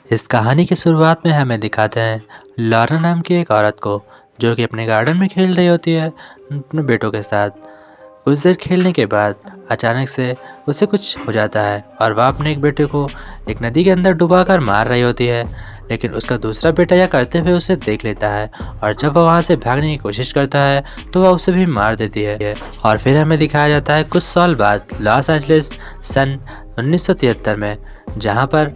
इस कहानी की शुरुआत में हमें दिखाते हैं लॉरा नाम की एक औरत को जो कि अपने गार्डन में खेल रही होती है अपने बेटों के साथ। कुछ देर खेलने के बाद अचानक से उसे कुछ हो जाता है और वह अपने एक बेटे को एक नदी के अंदर डुबाकर मार रही होती है, लेकिन उसका दूसरा बेटा यह करते हुए उसे देख लेता है और जब वह वहाँ से भागने की कोशिश करता है तो वह उसे भी मार देती है। और फिर हमें दिखाया जाता है कुछ साल बाद लॉस एंजलिस सन 1973 में, जहाँ पर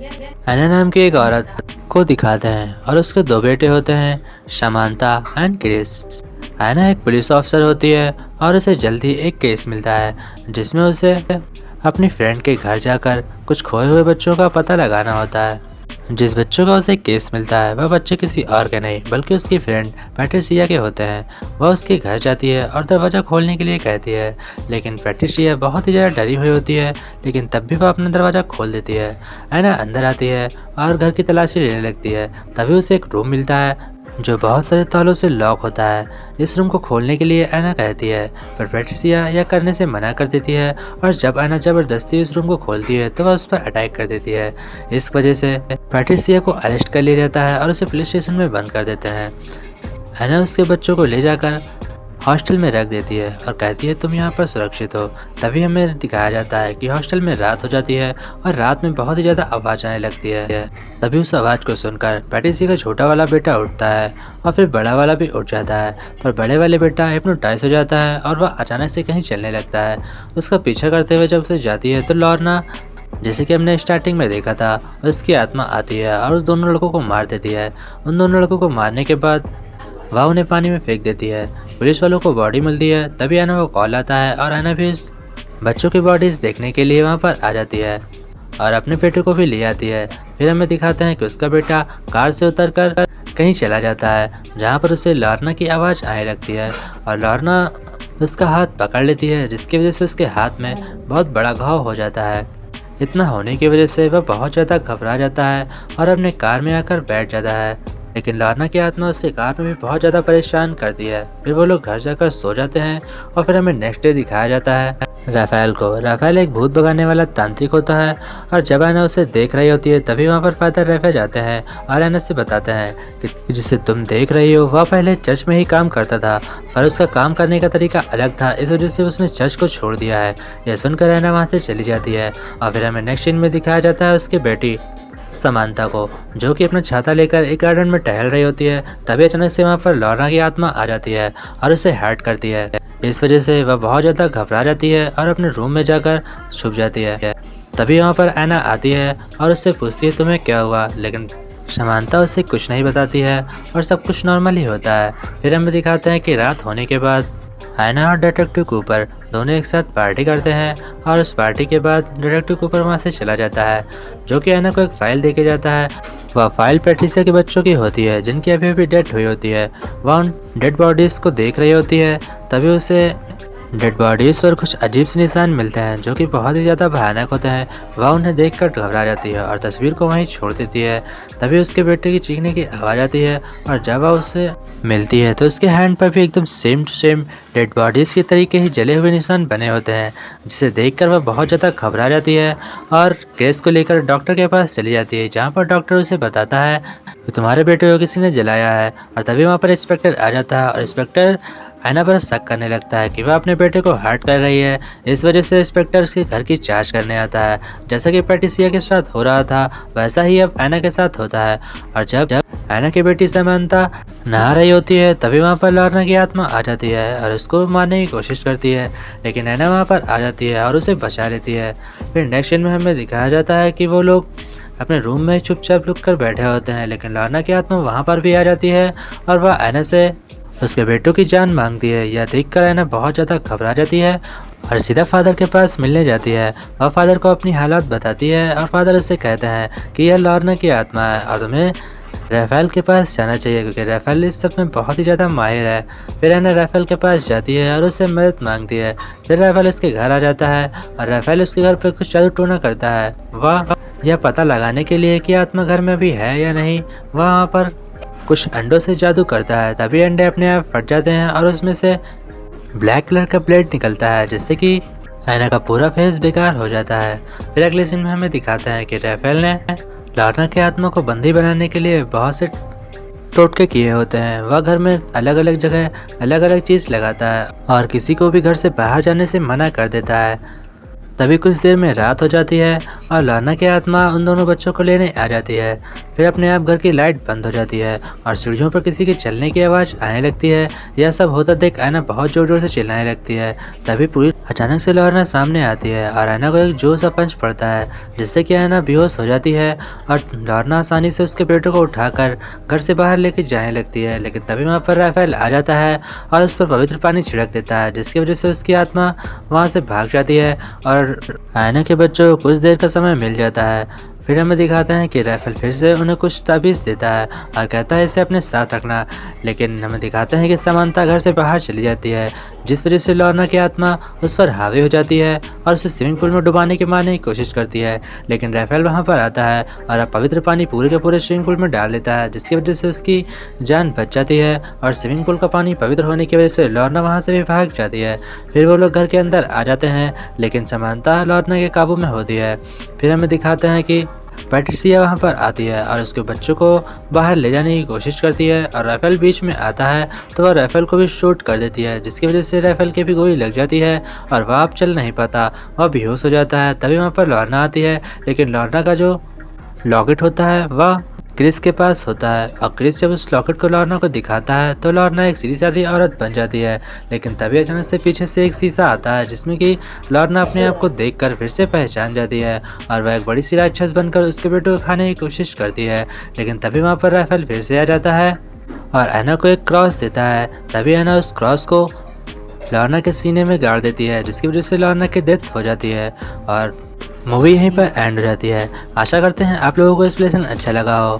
एना नाम की एक औरत को दिखाते हैं और उसके दो बेटे होते हैं, शमांता एंड क्रिस। एना एक पुलिस ऑफिसर होती है और उसे जल्दी एक केस मिलता है जिसमें उसे अपनी फ्रेंड के घर जाकर कुछ खोए हुए बच्चों का पता लगाना होता है। जिस बच्चों का उसे केस मिलता है वह बच्चे किसी और के नहीं बल्कि उसकी फ्रेंड पैट्रिसिया के होते हैं। वह उसके घर जाती है और दरवाज़ा खोलने के लिए कहती है, लेकिन पैट्रिसिया बहुत ही ज़्यादा डरी हुई होती है, लेकिन तब भी वह अपना दरवाज़ा खोल देती है। एना अंदर आती है और घर की तलाशी लेने लगती है। तभी उसे एक रूम मिलता है जो बहुत सारे तालों से लॉक होता है। इस रूम को खोलने के लिए एना कहती है, पर पैट्रिसिया यह करने से मना कर देती है और जब एना ज़बरदस्ती इस रूम को खोलती है तो वह उस पर अटैक कर देती है। इस वजह से पैट्रिसिया को अरेस्ट कर लिया जाता है और उसे पुलिस स्टेशन में बंद कर देते हैं। एना उसके बच्चों को ले जाकर हॉस्टल में रख देती है और कहती है तुम यहाँ पर सुरक्षित हो। तभी हमें दिखाया जाता है कि हॉस्टल में रात हो जाती है और रात में बहुत ही ज़्यादा आवाज़ आने लगती है। तभी उस आवाज़ को सुनकर पैट्रिसिया का छोटा वाला बेटा उठता है और फिर बड़ा वाला भी उठ जाता है, पर बड़े वाले बेटा हिप्नोटाइज हो जाता है और वह अचानक से कहीं चलने लगता है। उसका पीछा करते हुए जब उसे जाती है तो लॉर्ना, जैसे कि हमने स्टार्टिंग में देखा था, उसकी आत्मा आती है और उस दोनों लड़कों को मार देती है। उन दोनों लड़कों को मारने के बाद वह उन्हें पानी में फेंक देती है। पुलिस वालों को बॉडी मिलती है। तभी एना को कॉल आता है और एना भी इस बच्चों की बॉडीज देखने के लिए वहाँ पर आ जाती है और अपने बेटे को भी ले आती है। फिर हमें दिखाते हैं कि उसका बेटा कार से उतरकर कहीं चला जाता है जहाँ पर उसे लॉर्ना की आवाज़ आने लगती है और लॉर्ना उसका हाथ पकड़ लेती है, जिसकी वजह से उसके हाथ में बहुत बड़ा घाव हो जाता है। इतना होने की वजह से वह बहुत ज़्यादा घबरा जाता है और अपने कार में आकर बैठ जाता है, लेकिन लॉर्ना की आत्मा उससे कार में भी बहुत ज़्यादा परेशान करती है। फिर वो लोग घर जाकर सो जाते हैं और फिर हमें नेक्स्ट डे दिखाया जाता है राफेल को। राफेल एक भूत भगाने वाला तांत्रिक होता है और जब एना उसे देख रही होती है तभी वहाँ पर फादर राफेल जाते हैं और एना से बताते हैं कि जिसे तुम देख रही हो वह पहले चर्च में ही काम करता था, पर उसका काम करने का तरीका अलग था, इस वजह से उसने चर्च को छोड़ दिया है। यह सुनकर एना वहाँ से चली जाती है और फिर हमें नेक्स्ट सीन में दिखाया जाता है उसकी बेटी समांता को, जो कि अपना छाता लेकर एक गार्डन में टहल रही होती है। तभी अचानक से वहाँ पर लॉर्ना की आत्मा आ जाती है और उसे हर्ट करती है। इस वजह से वह बहुत ज़्यादा घबरा जाती है और अपने रूम में जाकर छुप जाती है। तभी वहाँ पर एना आती है और उससे पूछती है तुम्हें क्या हुआ, लेकिन समांता उसे कुछ नहीं बताती है और सब कुछ नॉर्मल ही होता है। फिर हमें दिखाते हैं कि रात होने के बाद एना और डिटेक्टिव कूपर दोनों एक साथ पार्टी करते हैं और उस पार्टी के बाद डिटेक्टिव कूपर वहाँ से चला जाता है, जो कि एना को एक फाइल देके जाता है। वह फाइल पैट्रिसिया के बच्चों की होती है जिनकी अभी अभी डेथ हुई होती है। वह उन डेड बॉडीज़ को देख रही होती है। तभी उसे डेड बॉडीज़ पर कुछ अजीब से निशान मिलते हैं जो कि बहुत ही ज़्यादा भयानक होते हैं। वह उन्हें देखकर घबरा जाती है और तस्वीर को वहीं छोड़ देती है। तभी उसके बेटे की चीखने की आवाज़ आती है और जब वह उससे मिलती है तो उसके हैंड पर भी एकदम same to same dead bodies के तरीके ही जले हुए निशान बने होते हैं, जिसे देखकर वह बहुत ज़्यादा घबरा जाती है और केस को लेकर डॉक्टर के पास चली जाती है, जहाँ पर डॉक्टर उसे बताता है कि तुम्हारे बेटे को किसी ने जलाया है। और तभी वहाँ पर इंस्पेक्टर आ जाता है और इंस्पेक्टर एना पर शक करने लगता है कि वह अपने बेटे को हर्ट कर रही है। इस वजह से इंस्पेक्टर उसके घर की जांच करने आता है। जैसा कि पैट्रिसिया के साथ हो रहा था वैसा ही अब एना के साथ होता है। और जब एना की बेटी समांता नहा रही होती है तभी वहाँ पर लॉर्ना की आत्मा आ जाती है और उसको मारने की कोशिश करती है, लेकिन एना वहाँ पर आ जाती है और उसे बचा लेती है। फिर नेक्स्ट सीन में हमें दिखाया जाता है कि वो लोग अपने रूम में चुपचाप लुक कर बैठे होते हैं, लेकिन लॉर्ना की आत्मा वहाँ पर भी आ जाती है और वह एना से उसके बेटों की जान मांगती है। यह देखकर एना बहुत ज़्यादा घबरा जाती है और सीधा फादर के पास मिलने जाती है। वह फादर को अपनी हालात बताती है और फादर उससे कहते हैं कि यह लॉर्ना की आत्मा है और तुम्हें राफेल के पास जाना चाहिए क्योंकि राफेल इस सब में बहुत ही ज़्यादा माहिर है। फिर एना राफेल के पास जाती है और उससे मदद मांगती है। फिर राफेल उसके घर आ जाता है और राफेल उसके घर पर कुछ जादू टोना करता है। वह यह पता लगाने के लिए कि आत्मा घर में भी है या नहीं, वहाँ पर कुछ अंडों से जादू करता है। तभी अंडे अपने आप फट जाते हैं और उसमें से ब्लैक कलर का ब्लेड निकलता है, जिससे कि एना का पूरा फेस बेकार हो जाता है। फिर अगले सीन में हमें दिखाता है कि राफेल ने लॉर्ना की आत्मा को बंदी बनाने के लिए बहुत से टोटके किए होते हैं। वह घर में अलग अलग जगह अलग अलग चीज़ लगाता है और किसी को भी घर से बाहर जाने से मना कर देता है। तभी कुछ देर में रात हो जाती है और लॉर्ना की आत्मा उन दोनों बच्चों को लेने आ जाती है। फिर अपने आप घर की लाइट बंद हो जाती है और सीढ़ियों पर किसी के चलने की आवाज़ आने लगती है। यह सब होता देख ऐना बहुत ज़ोर ज़ोर से चिल्लाने लगती है। तभी पूरी अचानक से लॉर्ना सामने आती है और ऐना को एक जोर सा पंच पड़ता है, जिससे कि ऐना बेहोश हो जाती है और लॉर्ना आसानी से उसके बेटे को उठाकर घर से बाहर लेके जाने लगती है। लेकिन तभी वहाँ पर राफेल आ जाता है और उस पर पवित्र पानी छिड़क देता है, जिसकी वजह से उसकी आत्मा वहाँ से भाग जाती है और ऐना के बच्चों को कुछ देर का समय मिल जाता है। फिर हमें दिखाते हैं कि राफेल फिर से उन्हें कुछ ताबीज़ देता है और कहता है इसे अपने साथ रखना। लेकिन हमें दिखाते हैं कि समानता घर से बाहर चली जाती है, जिस वजह से लॉर्ना की आत्मा उस पर हावी हो जाती है और उसे स्विमिंग पूल में डुबाने की मारने की कोशिश करती है। लेकिन राफेल वहाँ पर आता है और पवित्र पानी पूरे के पूरे स्विमिंग पूल में डाल देता है, जिसकी वजह से उसकी जान बच जाती है और स्विमिंग पूल का पानी पवित्र होने की वजह से लॉर्ना वहाँ से भी भाग जाती है। फिर वो लोग घर के अंदर आ जाते हैं, लेकिन समानता लॉर्ना के काबू में होती है। फिर हमें दिखाते हैं कि पैट्रिसिया वहाँ पर आती है और उसके बच्चों को बाहर ले जाने की कोशिश करती है और राफेल बीच में आता है तो वह राफेल को भी शूट कर देती है, जिसकी वजह से राफेल की भी गोली लग जाती है और वह अब चल नहीं पाता, वह बेहोश हो जाता है। तभी वहाँ पर लॉर्ना आती है, लेकिन लॉर्ना का जो लॉकेट होता है वह क्रिस के पास होता है और क्रिस जब उस लॉकेट को लॉर्ना को दिखाता है तो लॉर्ना एक सीधी सादी औरत बन जाती है। लेकिन तभी अचानक से पीछे से एक शीशा आता है, जिसमें कि लॉर्ना अपने आप को देखकर फिर से पहचान जाती है और वह एक बड़ी सी राक्षस बनकर उसके बेटे को खाने की कोशिश करती है। लेकिन तभी वहाँ पर राफेल फिर से आ जाता है और ऐना को एक क्रॉस देता है। तभी ऐना उस क्रॉस को लॉर्ना के सीने में गाड़ देती है, जिसकी वजह से लॉर्ना की डेथ हो जाती है और मूवी यहीं पर एंड हो जाती है। आशा करते हैं आप लोगों को एक्सप्लेनेशन अच्छा लगा हो।